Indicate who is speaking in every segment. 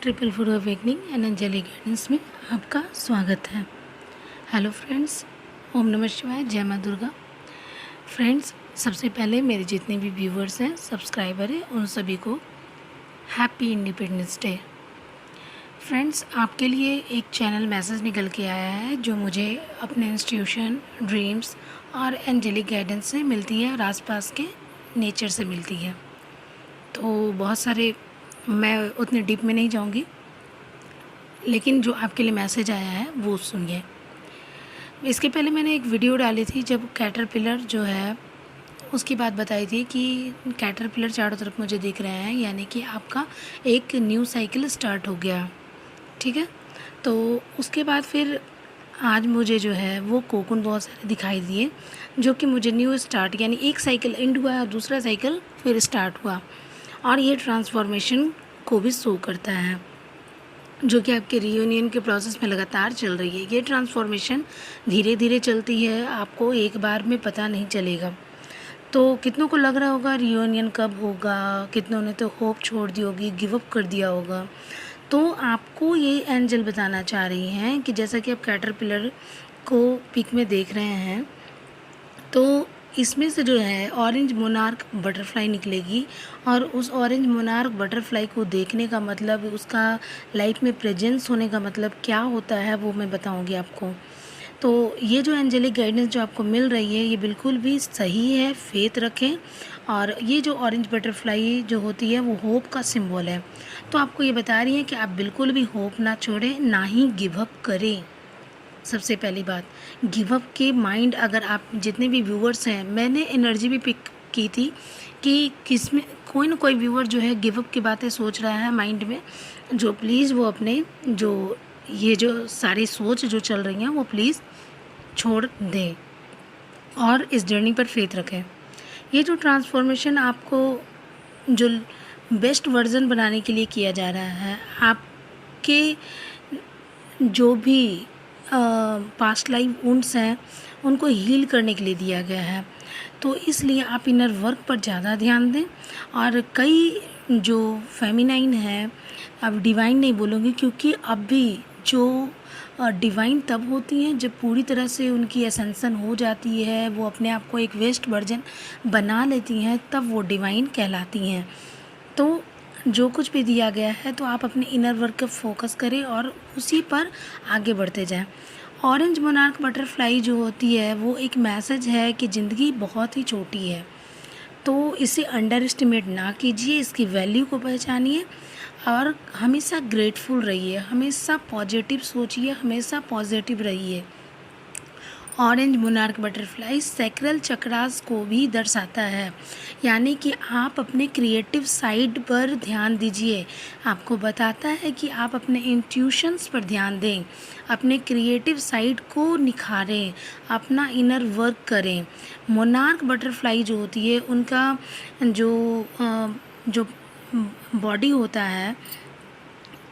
Speaker 1: Triple food awakening and angelic guidance में आपका स्वागत है। हेलो फ्रेंड्स, ओम नमः शिवाय, जय माँ दुर्गा। फ्रेंड्स, सबसे पहले मेरे जितने भी व्यूवर्स हैं, सब्सक्राइबर हैं, उन सभी को हैप्पी इंडिपेंडेंस डे। फ्रेंड्स, आपके लिए एक चैनल मैसेज निकल के आया है जो मुझे अपने इंस्टीट्यूशन, ड्रीम्स और एंजेलिक गाइडेंस से मिलती है और आसपास के नेचर से मिलती है। तो बहुत सारे, मैं उतने डीप में नहीं जाऊंगी, लेकिन जो आपके लिए मैसेज आया है वो सुनिए। इसके पहले मैंने एक वीडियो डाली थी जब कैटरपिलर जो है उसकी बात बताई थी कि कैटरपिलर चारों तरफ मुझे दिख रहे हैं, यानी कि आपका एक न्यू साइकिल स्टार्ट हो गया। ठीक है, तो उसके बाद फिर आज मुझे जो है वो कोकून बहुत सारे दिखाई दिए, जो कि मुझे न्यू स्टार्ट, यानी एक साइकिल एंड हुआ और दूसरा साइकिल फिर स्टार्ट हुआ, और ये ट्रांसफॉर्मेशन को भी शो करता है, जो कि आपके रियूनियन के प्रोसेस में लगातार चल रही है। ये ट्रांसफॉर्मेशन धीरे धीरे चलती है, आपको एक बार में पता नहीं चलेगा। तो कितनों को लग रहा होगा रियूनियन कब होगा, कितनों ने तो होप छोड़ दी होगी, गिव अप कर दिया होगा। तो आपको ये एंजल बताना चाह रही हैं कि जैसा कि आप कैटरपिलर को पिक में देख रहे हैं, तो इसमें से जो है ऑरेंज मोनार्क बटरफ्लाई निकलेगी, और उस ऑरेंज मोनार्क बटरफ्लाई को देखने का मतलब, उसका लाइफ में प्रेजेंस होने का मतलब क्या होता है वो मैं बताऊंगी आपको। तो ये जो एंजेलिक गाइडेंस जो आपको मिल रही है ये बिल्कुल भी सही है, फेथ रखें। और ये जो ऑरेंज बटरफ्लाई जो होती है वो होप का सिंबल है। तो आपको ये बता रही है कि आप बिल्कुल भी होप ना छोड़ें, ना ही गिव अप करें। सबसे पहली बात, गिव अप के माइंड, अगर आप जितने भी व्यूवर्स हैं, मैंने एनर्जी भी पिक की थी कि किस में कोई ना कोई व्यूवर जो है गिव अप की बातें सोच रहा है माइंड में, जो प्लीज़ वो अपने जो ये जो सारी सोच जो चल रही हैं वो प्लीज़ छोड़ दें और इस जर्नी पर फेथ रखें। ये जो ट्रांसफॉर्मेशन आपको जो बेस्ट वर्जन बनाने के लिए किया जा रहा है, आपके जो भी पास्ट लाइफ वुंड्स हैं उनको हील करने के लिए दिया गया है। तो इसलिए आप इनर वर्क पर ज़्यादा ध्यान दें। और कई जो फेमिनाइन है, अब डिवाइन नहीं बोलूँगी, क्योंकि अभी जो डिवाइन तब होती हैं जब पूरी तरह से उनकी एसेंशन हो जाती है, वो अपने आप को एक वेस्ट वर्जन बना लेती हैं, तब वो डिवाइन कहलाती हैं। तो जो कुछ भी दिया गया है, तो आप अपने इनर वर्क पर फोकस करें और उसी पर आगे बढ़ते जाएं। ऑरेंज मोनार्क बटरफ्लाई जो होती है वो एक मैसेज है कि ज़िंदगी बहुत ही छोटी है, तो इसे अंडर एस्टिमेट ना कीजिए, इसकी वैल्यू को पहचानिए और हमेशा ग्रेटफुल रहिए, हमेशा पॉजिटिव सोचिए, हमेशा पॉजिटिव रहिए। Orange monarch butterfly sacral chakras को भी दर्शाता है, यानी कि आप अपने क्रिएटिव साइड पर ध्यान दीजिए। आपको बताता है कि आप अपने इंट्यूशंस पर ध्यान दें, अपने क्रिएटिव साइड को निखारें, अपना इनर वर्क करें। मोनार्क बटरफ्लाई जो होती है उनका जो बॉडी होता है,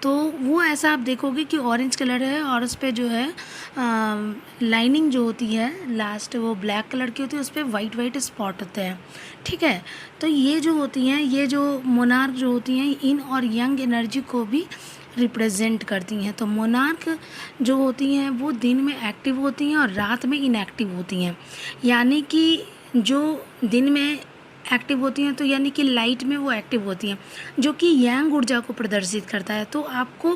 Speaker 1: तो वो ऐसा आप देखोगे कि ऑरेंज कलर है और उस पर जो है लाइनिंग जो होती है लास्ट, वो ब्लैक कलर की होती है, उस पर वाइट वाइट स्पॉट होते हैं। ठीक है, तो ये जो होती हैं, ये जो मोनार्क जो होती हैं, इन और यंग एनर्जी को भी रिप्रेजेंट करती हैं। तो मोनार्क जो होती हैं वो दिन में एक्टिव होती हैं और रात में इनएक्टिव होती हैं, यानी कि जो दिन में एक्टिव होती हैं तो यानी कि लाइट में वो एक्टिव होती हैं, जो कि यांग ऊर्जा को प्रदर्शित करता है। तो आपको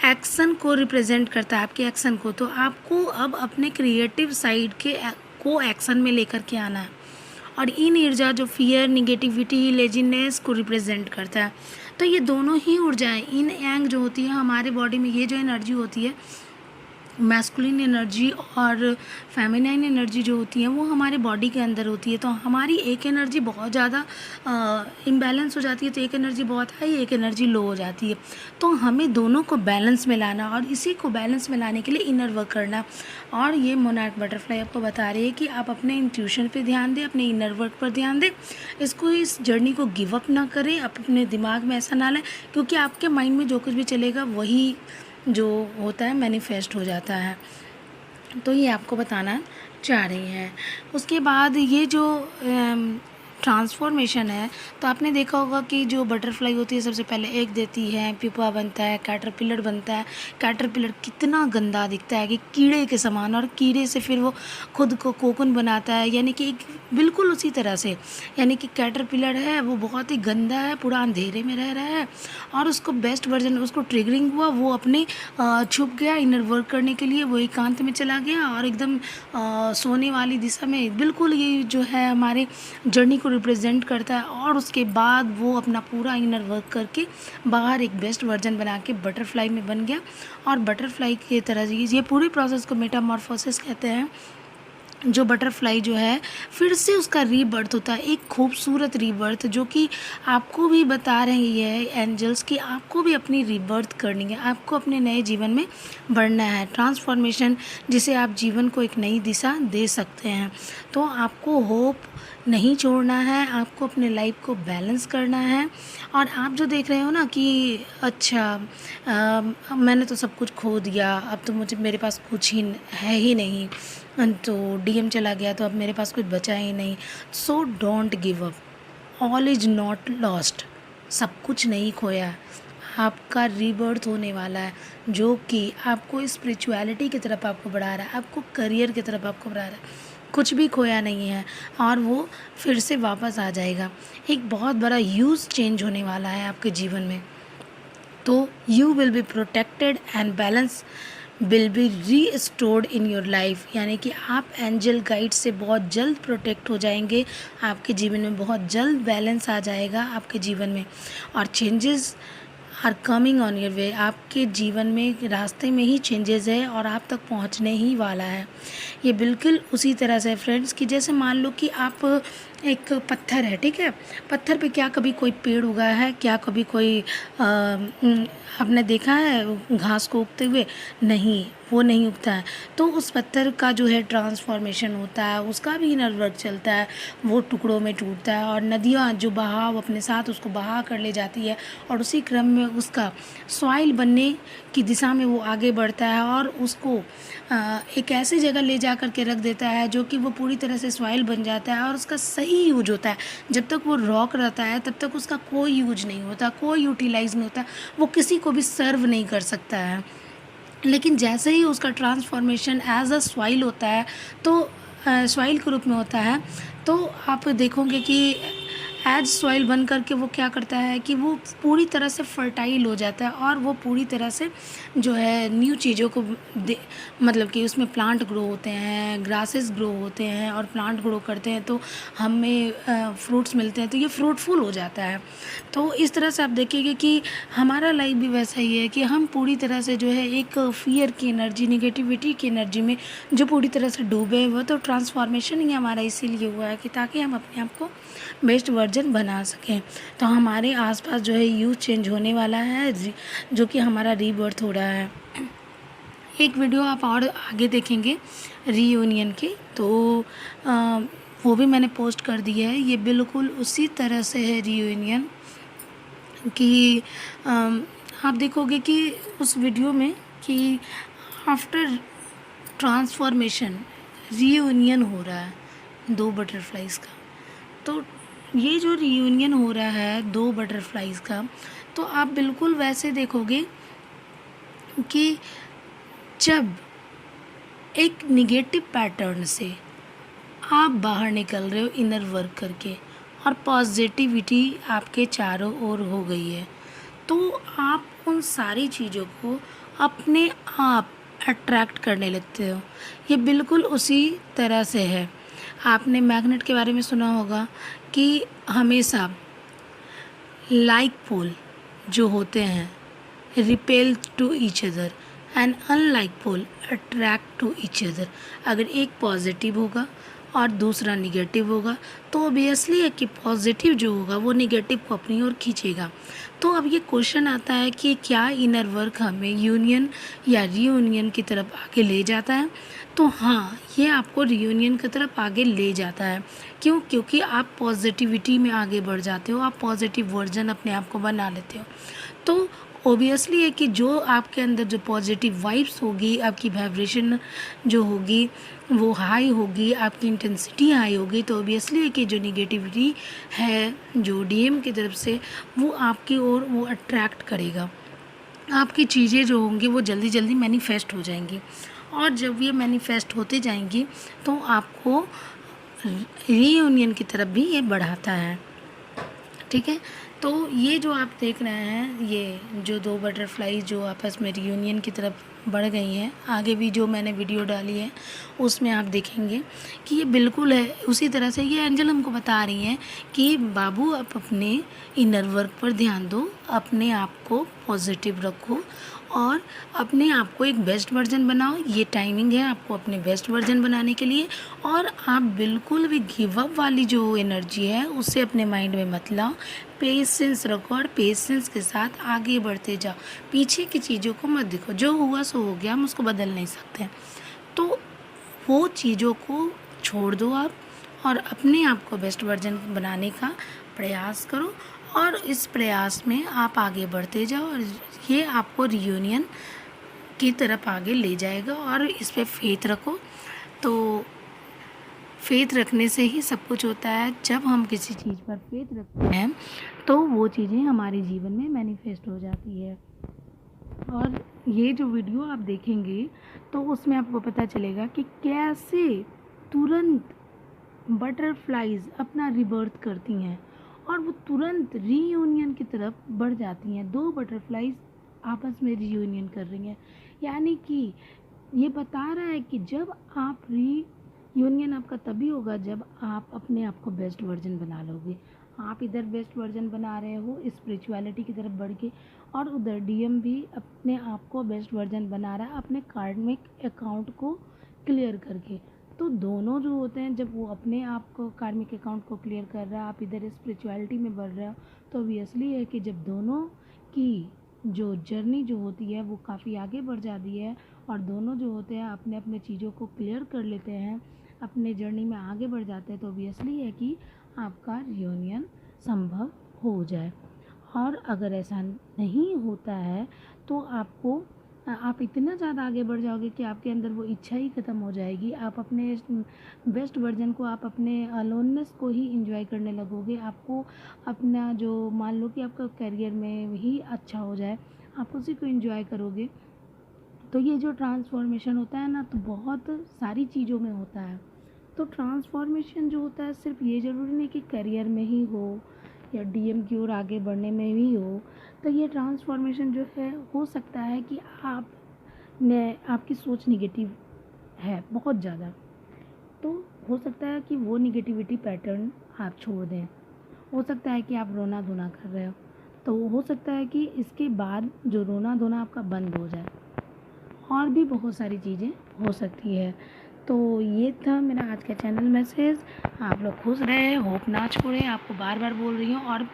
Speaker 1: एक्शन को रिप्रेजेंट करता है, आपके एक्शन को। तो आपको अब अपने क्रिएटिव साइड को एक्शन में लेकर के आना है। और इन ऊर्जा जो फियर, निगेटिविटी, लेजीनेस को रिप्रेजेंट करता है। तो ये दोनों ही ऊर्जाएं, इन यांग जो होती है हमारे बॉडी में, ये जो एनर्जी होती है मैस्कुलिन एनर्जी और फेमिनाइन एनर्जी जो होती है वो हमारे बॉडी के अंदर होती है। तो हमारी एक एनर्जी बहुत ज़्यादा इम्बैलेंस हो जाती है, तो एक एनर्जी बहुत हाई, एक एनर्जी लो हो जाती है। तो हमें दोनों को बैलेंस में लाना, और इसी को बैलेंस में लाने के लिए इनर वर्क करना। और ये मोनार्क बटरफ्लाई आपको बता रही है कि आप अपने इंट्यूशन पे ध्यान दें, अपने इनर वर्क पर ध्यान दें, इसको, इस जर्नी को गिव अप ना करें, अपने दिमाग में ऐसा ना लाएं, क्योंकि आपके माइंड में जो कुछ भी चलेगा वही जो होता है मैनिफेस्ट हो जाता है। तो ये आपको बताना चाह रही हैं। उसके बाद ये जो ट्रांसफॉर्मेशन है, तो आपने देखा होगा कि जो बटरफ्लाई होती है सबसे पहले एग देती है, प्यूपा बनता है, कैटरपिलर बनता है। कैटरपिलर कितना गंदा दिखता है कि कीड़े के समान, और कीड़े से फिर वो खुद को कोकून बनाता है, यानी कि एक बिल्कुल उसी तरह से, यानी कि कैटरपिलर है वो बहुत ही गंदा है, पूरा अंधेरे में रह रहा है, और उसको बेस्ट वर्जन, उसको ट्रिगरिंग हुआ, वो अपने छुप गया इनर वर्क करने के लिए, वो एकांत में चला गया और एकदम सोने वाली दिशा में, बिल्कुल ये जो है हमारे जर्नी को रिप्रेजेंट करता है। और उसके बाद वो अपना पूरा इनर वर्क करके बाहर एक बेस्ट वर्जन बना के बटरफ्लाई में बन गया। और बटरफ्लाई की तरह ये पूरी प्रोसेस को मेटामॉर्फोसिस कहते हैं। जो बटरफ्लाई जो है फिर से उसका रीबर्थ होता है, एक खूबसूरत रीबर्थ, जो कि आपको भी बता रही है एंजल्स कि आपको भी अपनी रीबर्थ करनी है, आपको अपने नए जीवन में बढ़ना है। ट्रांसफॉर्मेशन जिसे आप जीवन को एक नई दिशा दे सकते हैं। तो आपको होप नहीं छोड़ना है, आपको अपने लाइफ को बैलेंस करना है। और आप जो देख रहे हो ना कि अच्छा मैंने तो सब कुछ खो दिया, अब तो मुझे मेरे पास कुछ ही है ही नहीं, तो डीएम चला गया तो अब मेरे पास कुछ बचा ही नहीं। So don't give up, all is not lost, सब कुछ नहीं खोया। आपका रीबर्थ होने वाला है, जो कि आपको स्पिरिचुअलिटी की तरफ आपको बढ़ा रहा है, आपको करियर की तरफ आपको बढ़ा रहा है। कुछ भी खोया नहीं है और वो फिर से वापस आ जाएगा। एक बहुत बड़ा ह्यूज चेंज होने वाला है आपके जीवन में। तो you will be protected and balance will be restored in your life, यानी कि आप एंजल गाइड से बहुत जल्द प्रोटेक्ट हो जाएंगे, आपके जीवन में बहुत जल्द बैलेंस आ जाएगा आपके जीवन में। और changes are coming on your way, आपके जीवन में रास्ते में ही चेंजेस है और आप तक पहुंचने ही वाला है। ये बिल्कुल उसी तरह से फ्रेंड्स कि जैसे मान लो कि आप एक पत्थर है, ठीक है, पत्थर पे क्या कभी कोई पेड़ उगा है, क्या कभी कोई आपने देखा है घास को उगते हुए? नहीं, वो नहीं उगता है। तो उस पत्थर का जो है ट्रांसफॉर्मेशन होता है, उसका भी इनर वर्क चलता है, वो टुकड़ों में टूटता है और नदियाँ जो बहाव अपने साथ उसको बहा कर ले जाती है और उसी क्रम में उसका सॉइल बनने की दिशा में वो आगे बढ़ता है और उसको एक ऐसी जगह ले जा कर के रख देता है जो कि वो पूरी तरह से सॉइल बन जाता है और उसका सही यूज होता है। जब तक वो रॉक रहता है तब तक उसका कोई यूज नहीं होता, कोई यूटिलाइज नहीं होता, वो किसी को भी सर्व नहीं कर सकता है। लेकिन जैसे ही उसका ट्रांसफॉर्मेशन एज अ सॉइल होता है, तो सॉइल के रूप में होता है, तो आप देखोगे कि एज सॉइल बन करके वो क्या करता है कि वो पूरी तरह से फर्टाइल हो जाता है और वो पूरी तरह से जो है न्यू चीज़ों को मतलब कि उसमें प्लांट ग्रो होते हैं, ग्रासेस ग्रो होते हैं और प्लांट ग्रो करते हैं, तो हमें फ्रूट्स मिलते हैं, तो ये फ्रूटफुल हो जाता है। तो इस तरह से आप देखिएगा कि हमारा लाइफ भी वैसा ही है कि हम पूरी तरह से जो है एक फियर की एनर्जी, निगेटिविटी की एनर्जी में जो पूरी तरह से डूबे हुए, तो ट्रांसफॉर्मेशन ही हमारा इसीलिए हुआ है कि ताकि हम अपने आप को बेस्ट वर्जन बना सकें। तो हमारे आसपास जो है यूथ चेंज होने वाला है, जो कि हमारा रीबर्थ हो रहा है। एक वीडियो आप और आगे देखेंगे रीयूनियन की, तो वो भी मैंने पोस्ट कर दी है। ये बिल्कुल उसी तरह से है रीयूनियन कि आप देखोगे कि उस वीडियो में कि आफ्टर ट्रांसफॉर्मेशन रीयूनियन हो रहा है दो बटरफ्लाइज़ का। तो ये जो रीयूनियन हो रहा है दो बटरफ्लाइज़ का, तो आप बिल्कुल वैसे देखोगे कि जब एक निगेटिव पैटर्न से आप बाहर निकल रहे हो इनर वर्क करके और पॉजिटिविटी आपके चारों ओर हो गई है, तो आप उन सारी चीज़ों को अपने आप अट्रैक्ट करने लगते हो। ये बिल्कुल उसी तरह से है। आपने मैग्नेट के बारे में सुना होगा कि हमेशा लाइक पोल जो होते हैं repel to each other and unlike pole attract to each other. अगर एक पॉजिटिव होगा और दूसरा निगेटिव होगा तो ऑब्वियसली है कि पॉजिटिव जो होगा वो निगेटिव को अपनी ओर खींचेगा। तो अब ये क्वेश्चन आता है कि क्या इनर वर्क हमें यूनियन या रीयूनियन की तरफ आगे ले जाता है? तो हाँ, ये आपको रीयूनियन की तरफ आगे ले जाता है। क्यों? क्योंकि आप पॉजिटिविटी में आगे बढ़ जाते हो, आप पॉजिटिव वर्जन अपने आप को बना लेते हो। तो ऑब्वियसली है कि जो आपके अंदर जो पॉजिटिव वाइब्स होगी, आपकी वाइब्रेशन जो होगी वो हाई होगी, आपकी इंटेंसिटी हाई होगी, तो ऑब्वियसली है कि जो निगेटिविटी है जो डीएम की तरफ से वो आपकी ओर वो अट्रैक्ट करेगा। आपकी चीज़ें जो होंगी वो जल्दी जल्दी मैनिफेस्ट हो जाएंगी, और जब ये मैनिफेस्ट होते जाएंगी तो आपको रीयूनियन की तरफ भी ये बढ़ाता है। ठीक है, तो ये जो आप देख रहे हैं, ये जो 2 बटरफ्लाई जो आपस में रियूनियन की तरफ बढ़ गई हैं, आगे भी जो मैंने वीडियो डाली है उसमें आप देखेंगे कि ये बिल्कुल है उसी तरह से। ये एंजल हमको बता रही हैं कि बाबू आप अपने इनर वर्क पर ध्यान दो, अपने आप को पॉजिटिव रखो और अपने आप को एक बेस्ट वर्जन बनाओ। ये टाइमिंग है आपको अपने बेस्ट वर्जन बनाने के लिए, और आप बिल्कुल भी गिव अप वाली जो एनर्जी है उससे अपने माइंड में मत लाओ। पेशेंस रखो और पेशेंस के साथ आगे बढ़ते जाओ। पीछे की चीज़ों को मत देखो, जो हुआ सो हो गया, हम उसको बदल नहीं सकते। तो वो चीज़ों को छोड़ दो आप, और अपने आप को बेस्ट वर्जन बनाने का प्रयास करो, और इस प्रयास में आप आगे बढ़ते जाओ, और ये आपको रियूनियन की तरफ आगे ले जाएगा। और इस पे फेथ रखो। तो फेथ रखने से ही सब कुछ होता है। जब हम किसी चीज़ पर फेथ रखते हैं तो वो चीज़ें हमारे जीवन में मैनिफेस्ट हो जाती है। और ये जो वीडियो आप देखेंगे तो उसमें आपको पता चलेगा कि कैसे तुरंत बटरफ्लाइज अपना रिबर्थ करती हैं और वो तुरंत रीयूनियन की तरफ बढ़ जाती हैं। 2 बटरफ्लाइज आपस में रीयूनियन कर रही हैं, यानी कि ये बता रहा है कि जब आप रीयूनियन आपका तभी होगा जब आप अपने आप को बेस्ट वर्जन बना लोगे। आप इधर बेस्ट वर्जन बना रहे हो स्पिरिचुअलिटी की तरफ बढ़ के, और उधर डीएम भी अपने आप को बेस्ट वर्जन बना रहा है अपने कार्मिक अकाउंट को क्लियर करके। तो दोनों जो होते हैं, जब वो अपने आप को कार्मिक अकाउंट को क्लियर कर रहा है, आप इधर स्पिरिचुअलिटी में बढ़ रहे हो, तो ऑब्वियसली है कि जब दोनों की जो जर्नी जो होती है वो काफ़ी आगे बढ़ जाती है, और दोनों जो होते हैं अपने अपने चीज़ों को क्लियर कर लेते हैं, अपने जर्नी में आगे बढ़ जाते हैं, तो ऑब्वियसली है कि आपका रियूनियन संभव हो जाए। और अगर ऐसा नहीं होता है तो आप इतना ज़्यादा आगे बढ़ जाओगे कि आपके अंदर वो इच्छा ही ख़त्म हो जाएगी। आप अपने बेस्ट वर्जन को, आप अपने अलोननेस को ही इंजॉय करने लगोगे। आपको अपना जो, मान लो कि आपका करियर में ही अच्छा हो जाए, आप उसी को इंजॉय करोगे। तो ये जो ट्रांसफॉर्मेशन होता है ना, तो बहुत सारी चीज़ों में होता है। तो ट्रांसफॉर्मेशन जो होता है सिर्फ ये ज़रूरी नहीं कि करियर में ही हो या डीएम की ओर आगे बढ़ने में भी हो। तो ये ट्रांसफॉर्मेशन जो है, हो सकता है कि आपकी सोच निगेटिव है बहुत ज़्यादा, तो हो सकता है कि वो निगेटिविटी पैटर्न आप छोड़ दें। हो सकता है कि आप रोना धोना कर रहे हो, तो हो सकता है कि इसके बाद जो रोना धोना आपका बंद हो जाए। और भी बहुत सारी चीज़ें हो सकती है। तो ये था मेरा आज का चैनल मैसेज। आप लोग खुश रहे, होप ना छोड़ें, आपको बार बार बोल रही हूँ, और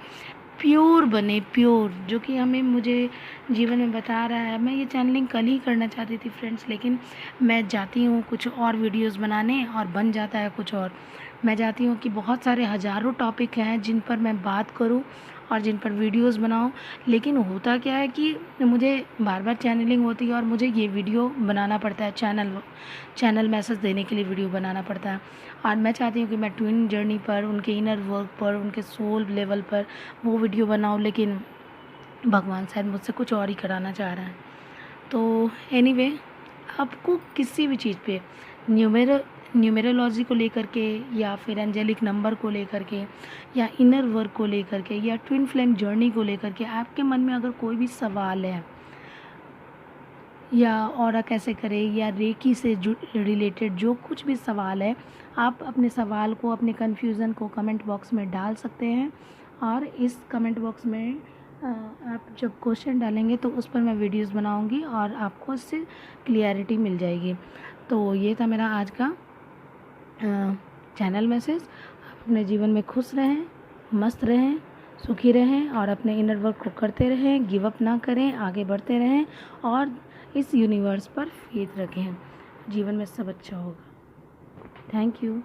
Speaker 1: प्योर बने, प्योर, जो कि हमें मुझे जीवन में बता रहा है। मैं ये चैनलिंग कल ही करना चाहती थी फ्रेंड्स, लेकिन मैं जाती हूँ कुछ और वीडियोस बनाने और बन जाता है कुछ और। मैं चाहती हूँ कि बहुत सारे हज़ारों टॉपिक हैं जिन पर मैं बात करूँ और जिन पर वीडियोस बनाऊँ, लेकिन होता क्या है कि मुझे बार बार चैनलिंग होती है और मुझे ये वीडियो बनाना पड़ता है, चैनल मैसेज देने के लिए वीडियो बनाना पड़ता है। और मैं चाहती हूँ कि मैं ट्विन जर्नी पर, उनके इनर वर्क पर, उनके सोल लेवल पर वो वीडियो बनाऊँ, लेकिन भगवान शायद मुझसे कुछ और ही कराना चाह रहा है। तो एनीवे, आपको किसी भी चीज़ पे न्यूमेरोलॉजी को लेकर के, या फिर एंजेलिक नंबर को लेकर के, या इनर वर्क को लेकर के, या ट्विन फ्लेम जर्नी को लेकर के आपके मन में अगर कोई भी सवाल है, या ऑरा कैसे करें, या रेकी से रिलेटेड जो कुछ भी सवाल है, आप अपने सवाल को, अपने कन्फ्यूज़न को कमेंट बॉक्स में डाल सकते हैं। और इस कमेंट बॉक्स में आप जब क्वेश्चन डालेंगे तो उस पर मैं वीडियोस बनाऊंगी और आपको इससे क्लियरिटी मिल जाएगी। तो ये था मेरा आज का चैनल मैसेज। आप अपने जीवन में खुश रहें, मस्त रहें, सुखी रहें, और अपने इनर वर्क को करते रहें, गिव अप ना करें, आगे बढ़ते रहें, और इस यूनिवर्स पर फेथ रखें। जीवन में सब अच्छा होगा। Thank you.